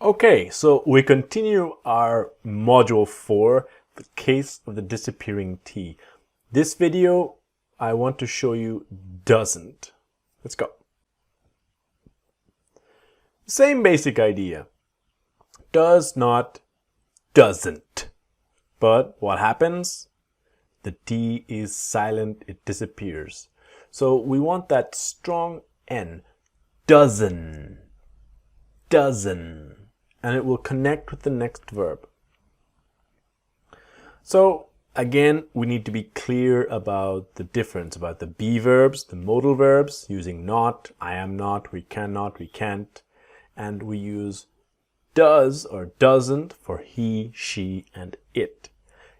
Okay, so we continue our module 4, the case of the disappearing T. This video, I want to show you doesn't. Let's go. Same basic idea. Does not, doesn't. But what happens? The T is silent, it disappears. So we want that strong N. Doesn't. Doesn't. And it will connect with the next verb. So again, we need to be clear about the difference, about the be verbs, the modal verbs, using not, I am not, we cannot, we can't, and we use does or doesn't for he, she, and it.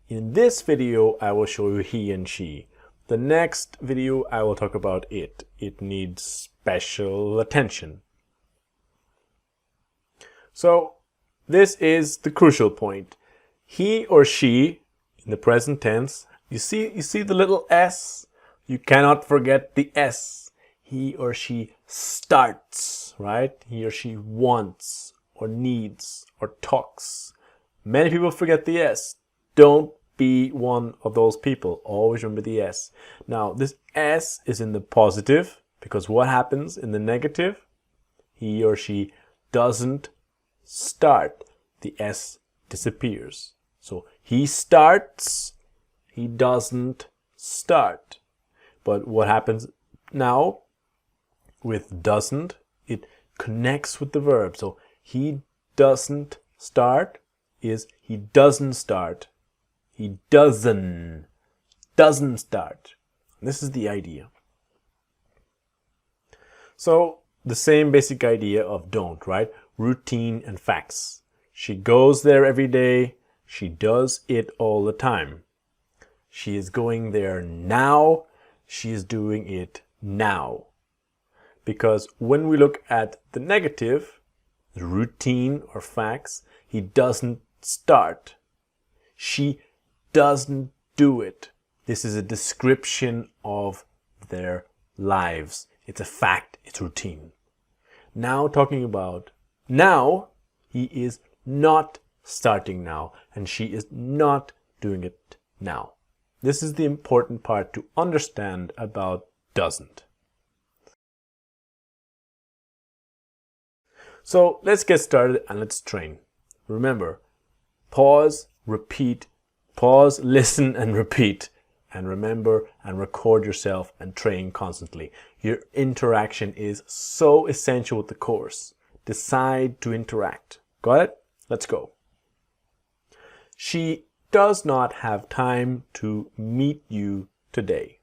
In this video, I will show you he and she. The next video, I will talk about it. It needs special attention. So this is the crucial point. He or she, in the present tense, you see the little s? You cannot forget the s. He or she starts, right? He or she wants or needs or talks. Many people forget the s. Don't be one of those people. Always remember the s. Now, this s is in the positive because what happens in the negative? He or she doesn't start. The s disappears. So he starts, he doesn't start. But what happens now with doesn't? It connects with the verb. So he doesn't start is he doesn't start. He doesn't start. This is the idea. So the same basic idea of don't, right? Routine and facts. She goes there every day. She does it all the time. She is going there now. She is doing it now. Because when we look at the negative, the routine or facts, he doesn't start. She doesn't do it. This is a description of their lives. It's a fact. It's routine. Now talking about now, he is not starting now, and she is not doing it now. This is the important part to understand about doesn't. So let's get started and let's train. Remember, pause, repeat, pause, listen, and repeat. And remember and record yourself and train constantly. Your interaction is so essential with the course. Decide to interact. Got it? Let's go. She does not have time to meet you today.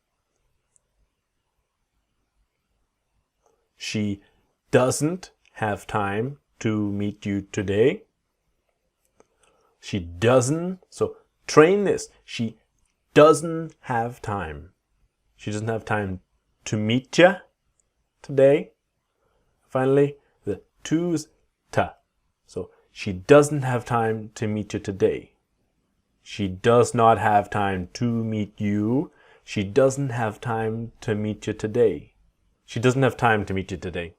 She doesn't have time to meet you today. She doesn't. So train this. She doesn't have time. She doesn't have time to meet you today. Finally, the to's ta. So she doesn't have time to meet you today. She does not have time to meet you. She doesn't have time to meet you today. She doesn't have time to meet you today.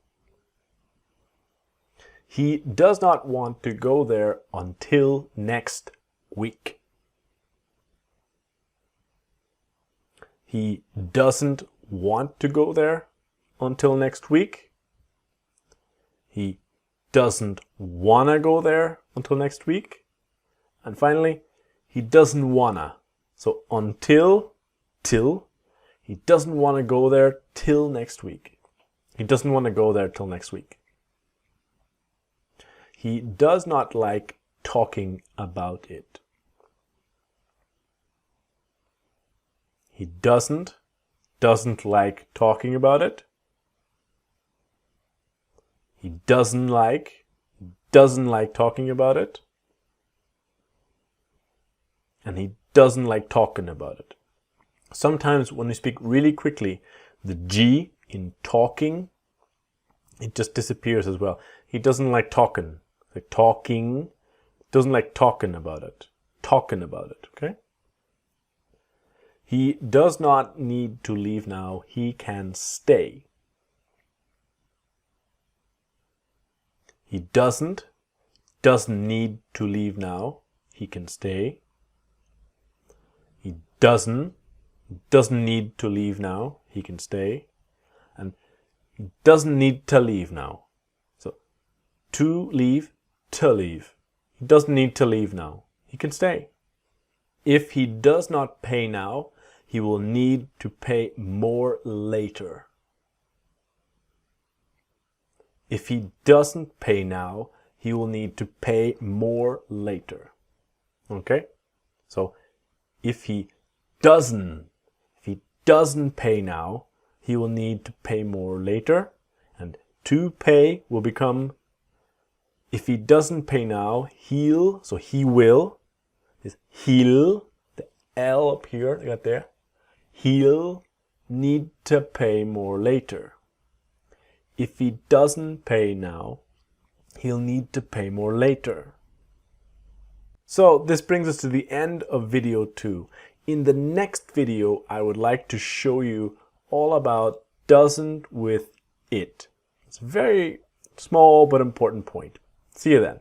He does not want to go there until next week. He doesn't want to go there until next week. He doesn't want to go there until next week. And finally, he doesn't wanna. So until, till, he doesn't want to go there till next week. He doesn't want to go there till next week. He does not like talking about it. He doesn't like talking about it. He doesn't like talking about it. And he doesn't like talking about it. Sometimes when we speak really quickly, the G in talking, it just disappears as well. He doesn't like talking. Like talking, doesn't like talking about it. Talking about it, okay? He does not need to leave now. He can stay. He doesn't doesn't need to leave now. He can stay. He doesn't need to leave now. He can stay. And he doesn't need to leave now. So to leave, to leave. He doesn't need to leave now. He can stay. If he does not pay now, he will need to pay more later. If he doesn't pay now, he will need to pay more later. Okay? So if he doesn't pay now, he will need to pay more later. And to pay will become, if he doesn't pay now, he'll, so he will, is he'll, the L up here, you got there, he'll need to pay more later. If he doesn't pay now, he'll need to pay more later. So this brings us to the end of video 2. In the next video, I would like to show you all about doesn't with it. It's a very small but important point. See you then.